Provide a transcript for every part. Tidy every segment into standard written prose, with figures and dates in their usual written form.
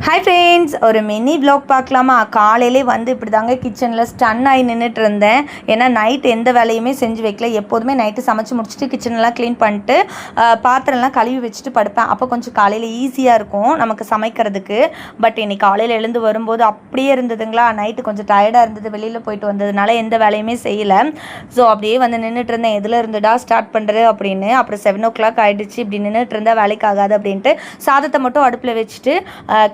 Hi friends, ஒரு mini vlog பார்க்கலாமா? காலையிலே வந்து இப்படி தாங்க கிச்சனில் ஸ்டன் ஆகி நின்றுட்டு இருந்தேன். ஏன்னா நைட்டு எந்த வேலையுமே செஞ்சு வைக்கல. எப்போதுமே நைட்டு சமைச்சு முடிச்சுட்டு கிச்சனெலாம் க்ளீன் பண்ணிட்டு பாத்திரம்லாம் கழுவி வச்சுட்டு படுப்பேன். அப்போ கொஞ்சம் காலையில் ஈஸியாக இருக்கும் நமக்கு சமைக்கிறதுக்கு. பட் இன்னைக்கு காலையில் எழுந்து வரும்போது அப்படியே இருந்ததுங்களா. நைட்டு கொஞ்சம் டயர்டாக இருந்தது, வெளியில் போயிட்டு வந்ததுனால எந்த வேலையுமே செய்யலை. ஸோ அப்படியே வந்து நின்றுட்டு இருந்தேன், எதில் இருந்துடா ஸ்டார்ட் பண்ணுறது அப்படின்னு. அப்புறம் 7 o'clock ஆகிடுச்சு. இப்படி நின்றுட்டு இருந்தால் வேலைக்கு ஆகாது அப்படின்ட்டு சாதத்தை மட்டும் அடுப்பில் வச்சுட்டு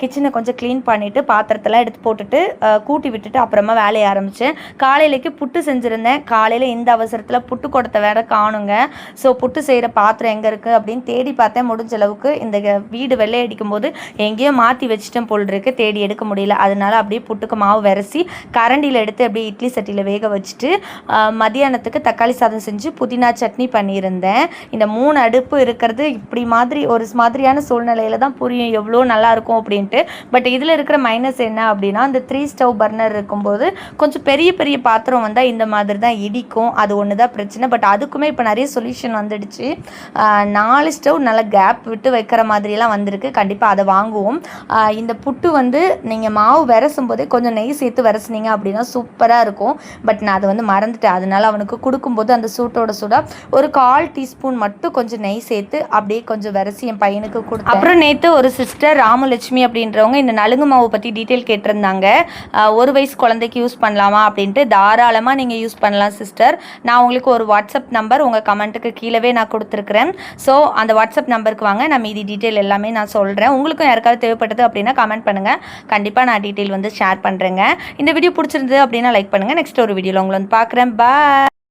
கிச்சனை கொஞ்சம் க்ளீன் பண்ணிவிட்டு பாத்திரத்தெல்லாம் எடுத்து போட்டுட்டு கூட்டி விட்டுட்டு அப்புறமா வேலையை ஆரம்பித்தேன். காலையிலேக்கு புட்டு செஞ்சுருந்தேன். காலையில் இந்த அவசரத்தில் புட்டு கொடுத்த வேற காணுங்க. ஸோ புட்டு செய்கிற பாத்திரம் எங்கே இருக்குது அப்படின்னு தேடி பார்த்தேன். முடிஞ்ச அளவுக்கு இந்த வீடு வெள்ளை அடிக்கும் போது எங்கேயோ மாற்றி வச்சுட்டேன் போல் இருக்குது, தேடி எடுக்க முடியல. அதனால அப்படியே புட்டுக்கு மாவு விரசி கரண்டியில் எடுத்து அப்படியே இட்லி சட்டியில் வேக வச்சுட்டு மதியானத்துக்கு தக்காளி சாதம் செஞ்சு புதினா சட்னி பண்ணியிருந்தேன். இந்த 3 அடுப்பு இருக்கிறது இப்படி ஒரு மாதிரியான சூழ்நிலையில் தான் புரியும் எவ்வளோ நல்லாயிருக்கும் அப்படின்ட்டு. பட் இதில் இருக்கிற மைனஸ் என்ன அப்படின்னா, அந்த 3 ஸ்டவ் பர்னர் இருக்கும்போது கொஞ்சம் பெரிய பெரிய பாத்திரம் வந்தால் இந்த மாதிரி தான் இடிக்கும். அது ஒன்று தான் பிரச்சனை. பட் அதுக்குமே இப்போ நிறைய சொல்யூஷன் வந்துடுச்சு. 4 ஸ்டவ் நல்லா கேப் விட்டு வைக்கிற மாதிரிலாம் வந்திருக்கு. கண்டிப்பாக அதை வாங்குவோம். இந்த புட்டு வந்து நீங்கள் மாவு விரசும் போதே கொஞ்சம் நெய் சேர்த்து விரசுனீங்க அப்படின்னா சூப்பராக இருக்கும். பட் நான் அதை வந்து மறந்துட்டேன். அதனால அவனுக்கு கொடுக்கும்போது அந்த சூட்டோட சூடாக ஒரு 1/4 டீஸ்பூன் மட்டும் கொஞ்சம் நெய் சேர்த்து அப்படியே கொஞ்சம் விரசி என் பையனுக்கு கொடுத்தேன். அப்புறம் நேற்று ஒரு சிஸ்டர் ராமலட்சுமி அப்படின்றவங்க இந்த நலுங்கு மாவு பற்றி டீட்டெயில் கேட்டிருந்தாங்க. 1 வயசு குழந்தைக்கு யூஸ் பண்ணலாமா அப்படின்ட்டு. தாராளமாக நீங்கள் யூஸ் பண்ணலாம் சிஸ்டர். நான் உங்களுக்கு ஒரு வாட்ஸ்அப் நம்பர் உங்கள் கமெண்ட்டுக்கு கீழே நான் கொடுத்துருக்குறேன். ஸோ அந்த வாட்ஸ்அப் நம்பருக்கு வாங்க, நான் மீதி டீட்டெயில் எல்லாமே நான் சொல்கிறேன். உங்களுக்கும் யாருக்காவது தேவைப்பட்டது அப்படின்னா கமெண்ட் பண்ணுங்கள். கண்டிப்பாக நான் டீட்டெயில் வந்து ஷேர் பண்ணுறேங்க. இந்த வீடியோ பிடிச்சிருந்தது அப்படின்னா லைக் பண்ணுங்கள். நெக்ஸ்ட் ஒரு வீடியோவில் உங்களை வந்து பார்க்குறேன். பாய்.